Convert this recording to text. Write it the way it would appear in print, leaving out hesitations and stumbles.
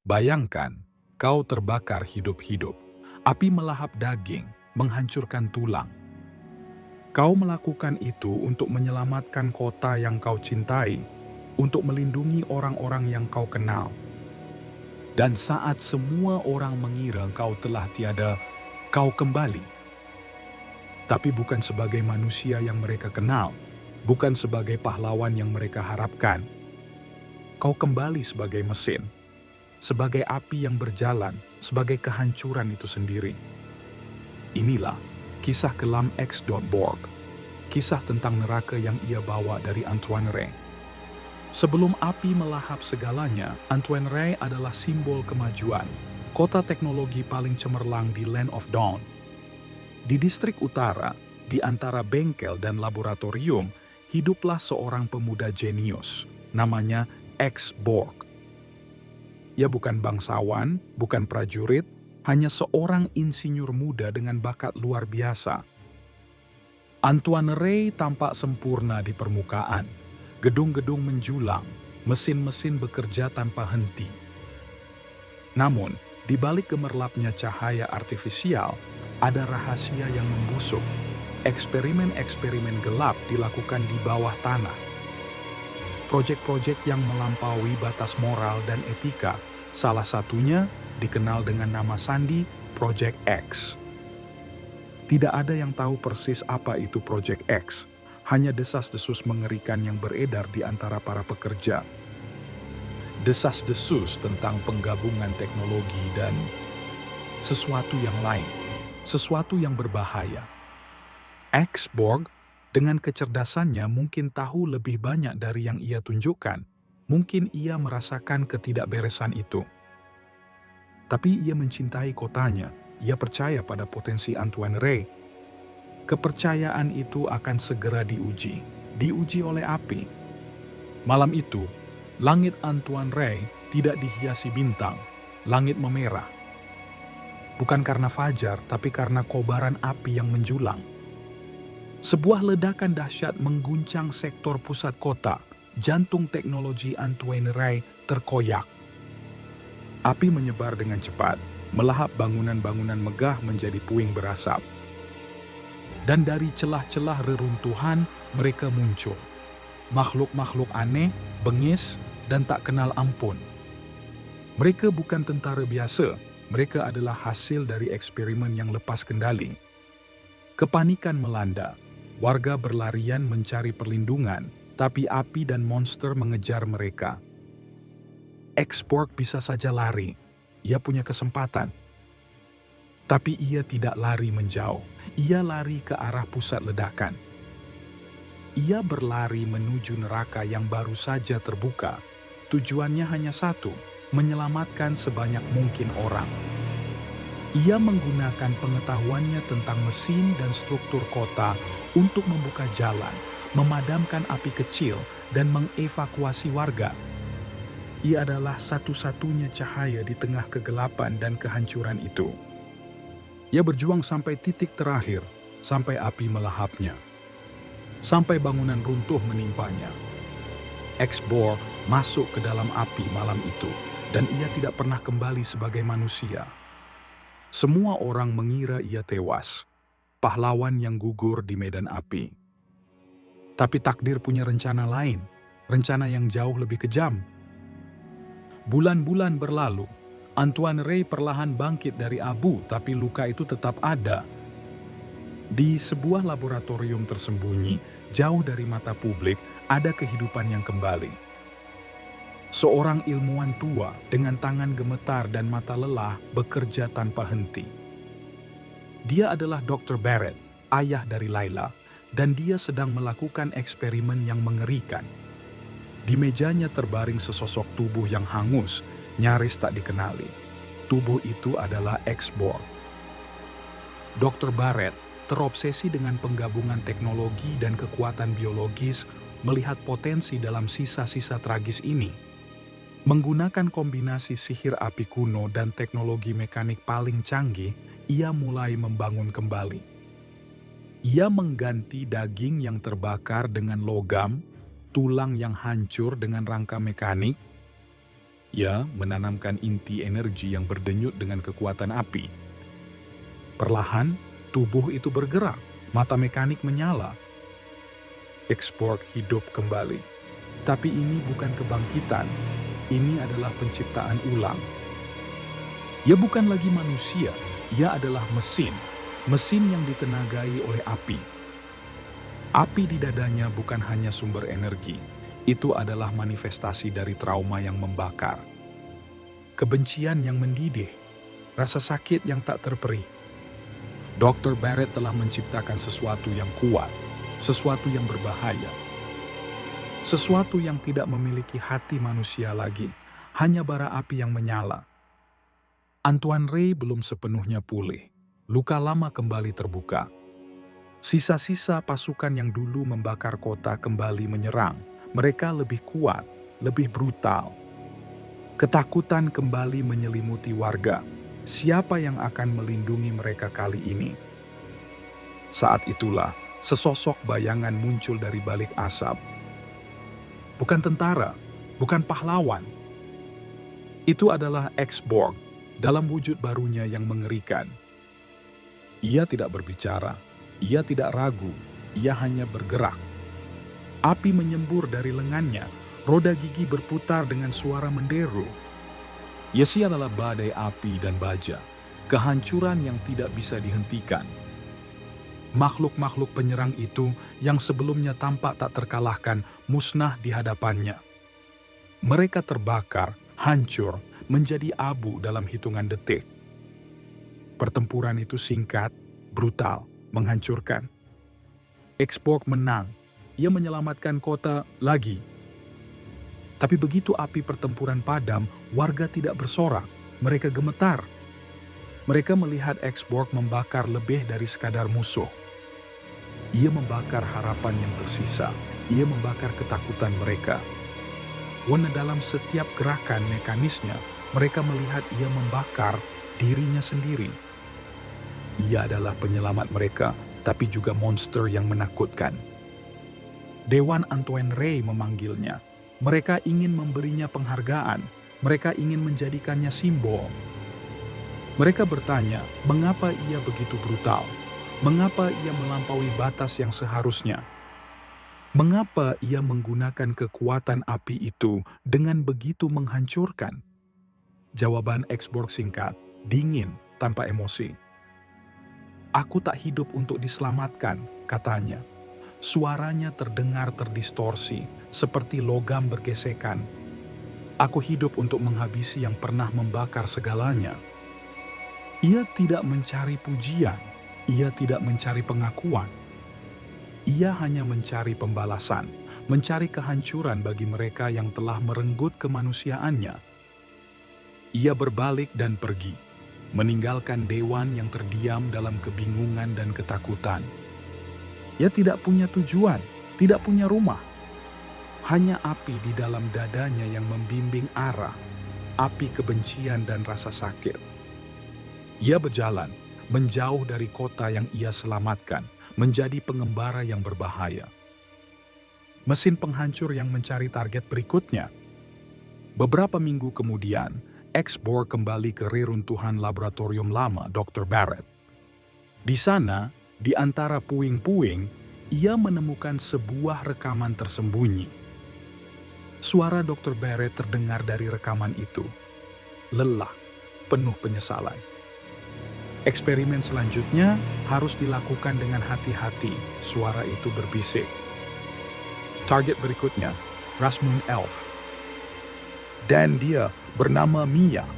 Bayangkan, kau terbakar hidup-hidup. Api melahap daging, menghancurkan tulang. Kau melakukan itu untuk menyelamatkan kota yang kau cintai, untuk melindungi orang-orang yang kau kenal. Dan saat semua orang mengira kau telah tiada, kau kembali. Tapi bukan sebagai manusia yang mereka kenal, bukan sebagai pahlawan yang mereka harapkan. Kau kembali sebagai mesin, sebagai api yang berjalan, sebagai kehancuran itu sendiri. Inilah kisah kelam X.Borg, kisah tentang neraka yang ia bawa dari Antoine Rey. Sebelum api melahap segalanya, Antoine Rey adalah simbol kemajuan, kota teknologi paling cemerlang di Land of Dawn. Di distrik utara, di antara bengkel dan laboratorium, hiduplah seorang pemuda jenius, namanya X.Borg. Ia bukan bangsawan, bukan prajurit, hanya seorang insinyur muda dengan bakat luar biasa. Antoine Rey tampak sempurna di permukaan. Gedung-gedung menjulang, mesin-mesin bekerja tanpa henti. Namun, di balik gemerlapnya cahaya artifisial, ada rahasia yang membusuk. Eksperimen-eksperimen gelap dilakukan di bawah tanah. Proyek-proyek yang melampaui batas moral dan etika, salah satunya dikenal dengan nama sandi Project X. Tidak ada yang tahu persis apa itu Project X, hanya desas-desus mengerikan yang beredar di antara para pekerja. Desas-desus tentang penggabungan teknologi dan sesuatu yang lain, sesuatu yang berbahaya. X.Borg dengan kecerdasannya mungkin tahu lebih banyak dari yang ia tunjukkan. Mungkin ia merasakan ketidakberesan itu. Tapi ia mencintai kotanya, ia percaya pada potensi Antoine Rey. Kepercayaan itu akan segera diuji oleh api. Malam itu, langit Antoine Rey tidak dihiasi bintang, langit memerah. Bukan karena fajar, tapi karena kobaran api yang menjulang. Sebuah ledakan dahsyat mengguncang sektor pusat kota, jantung teknologi Antoine Rey terkoyak. Api menyebar dengan cepat, melahap bangunan-bangunan megah menjadi puing berasap. Dan dari celah-celah reruntuhan mereka muncul. Makhluk-makhluk aneh, bengis, dan tak kenal ampun. Mereka bukan tentara biasa, mereka adalah hasil dari eksperimen yang lepas kendali. Kepanikan melanda, warga berlarian mencari perlindungan, tapi api dan monster mengejar mereka. X.Borg bisa saja lari, ia punya kesempatan. Tapi ia tidak lari menjauh, ia lari ke arah pusat ledakan. Ia berlari menuju neraka yang baru saja terbuka. Tujuannya hanya satu, menyelamatkan sebanyak mungkin orang. Ia menggunakan pengetahuannya tentang mesin dan struktur kota untuk membuka jalan, memadamkan api kecil, dan mengevakuasi warga. Ia adalah satu-satunya cahaya di tengah kegelapan dan kehancuran itu. Ia berjuang sampai titik terakhir, sampai api melahapnya. Sampai bangunan runtuh menimpanya. X.Borg masuk ke dalam api malam itu, dan ia tidak pernah kembali sebagai manusia. Semua orang mengira ia tewas, pahlawan yang gugur di medan api. Tapi takdir punya rencana lain, rencana yang jauh lebih kejam. Bulan-bulan berlalu, Antoine Rey perlahan bangkit dari abu, tapi luka itu tetap ada. Di sebuah laboratorium tersembunyi, jauh dari mata publik, ada kehidupan yang kembali. Seorang ilmuwan tua dengan tangan gemetar dan mata lelah bekerja tanpa henti. Dia adalah Dr. Barrett, ayah dari Layla, dan dia sedang melakukan eksperimen yang mengerikan. Di mejanya terbaring sesosok tubuh yang hangus, nyaris tak dikenali. Tubuh itu adalah X.Borg. Dr. Barrett terobsesi dengan penggabungan teknologi dan kekuatan biologis, melihat potensi dalam sisa-sisa tragis ini. Menggunakan kombinasi sihir api kuno dan teknologi mekanik paling canggih, ia mulai membangun kembali. Ia mengganti daging yang terbakar dengan logam, tulang yang hancur dengan rangka mekanik. Ia menanamkan inti energi yang berdenyut dengan kekuatan api. Perlahan, tubuh itu bergerak, mata mekanik menyala. X-Borg hidup kembali. Tapi ini bukan kebangkitan, ini adalah penciptaan ulang. Ia bukan lagi manusia, ia adalah mesin. Mesin yang ditenagai oleh api. Api di dadanya bukan hanya sumber energi, itu adalah manifestasi dari trauma yang membakar. Kebencian yang mendidih, rasa sakit yang tak terperi. Dr. Barrett telah menciptakan sesuatu yang kuat, sesuatu yang berbahaya. Sesuatu yang tidak memiliki hati manusia lagi, hanya bara api yang menyala. Antoine Rey belum sepenuhnya pulih. Luka lama kembali terbuka. Sisa-sisa pasukan yang dulu membakar kota kembali menyerang. Mereka lebih kuat, lebih brutal. Ketakutan kembali menyelimuti warga. Siapa yang akan melindungi mereka kali ini? Saat itulah, sesosok bayangan muncul dari balik asap. Bukan tentara, bukan pahlawan. Itu adalah X-Borg dalam wujud barunya yang mengerikan. Ia tidak berbicara, ia tidak ragu, ia hanya bergerak. Api menyembur dari lengannya, roda gigi berputar dengan suara menderu. Yesi adalah badai api dan baja, kehancuran yang tidak bisa dihentikan. Makhluk-makhluk penyerang itu yang sebelumnya tampak tak terkalahkan musnah di hadapannya. Mereka terbakar, hancur, menjadi abu dalam hitungan detik. Pertempuran itu singkat, brutal, menghancurkan. X-Borg menang. Ia menyelamatkan kota lagi. Tapi begitu api pertempuran padam, warga tidak bersorak. Mereka gemetar. Mereka melihat X-Borg membakar lebih dari sekadar musuh. Ia membakar harapan yang tersisa. Ia membakar ketakutan mereka. Warna dalam setiap gerakan mekanisnya, mereka melihat ia membakar dirinya sendiri. Ia adalah penyelamat mereka, tapi juga monster yang menakutkan. Dewan Antoine Rey memanggilnya. Mereka ingin memberinya penghargaan. Mereka ingin menjadikannya simbol. Mereka bertanya, mengapa ia begitu brutal? Mengapa ia melampaui batas yang seharusnya? Mengapa ia menggunakan kekuatan api itu dengan begitu menghancurkan? Jawaban X-Borg singkat, dingin, tanpa emosi. Aku tak hidup untuk diselamatkan, katanya. Suaranya terdengar terdistorsi, seperti logam bergesekan. Aku hidup untuk menghabisi yang pernah membakar segalanya. Ia tidak mencari pujian, ia tidak mencari pengakuan. Ia hanya mencari pembalasan, mencari kehancuran bagi mereka yang telah merenggut kemanusiaannya. Ia berbalik dan pergi, meninggalkan dewan yang terdiam dalam kebingungan dan ketakutan. Ia tidak punya tujuan, tidak punya rumah. Hanya api di dalam dadanya yang membimbing arah, api kebencian dan rasa sakit. Ia berjalan, menjauh dari kota yang ia selamatkan, menjadi pengembara yang berbahaya. Mesin penghancur yang mencari target berikutnya. Beberapa minggu kemudian, X-Borg kembali ke reruntuhan laboratorium lama Dr. Barrett. Di sana, di antara puing-puing, ia menemukan sebuah rekaman tersembunyi. Suara Dr. Barrett terdengar dari rekaman itu. Lelah, penuh penyesalan. Eksperimen selanjutnya harus dilakukan dengan hati-hati, suara itu berbisik. Target berikutnya, Rasmoon Elf. Dan dia bernama Mia.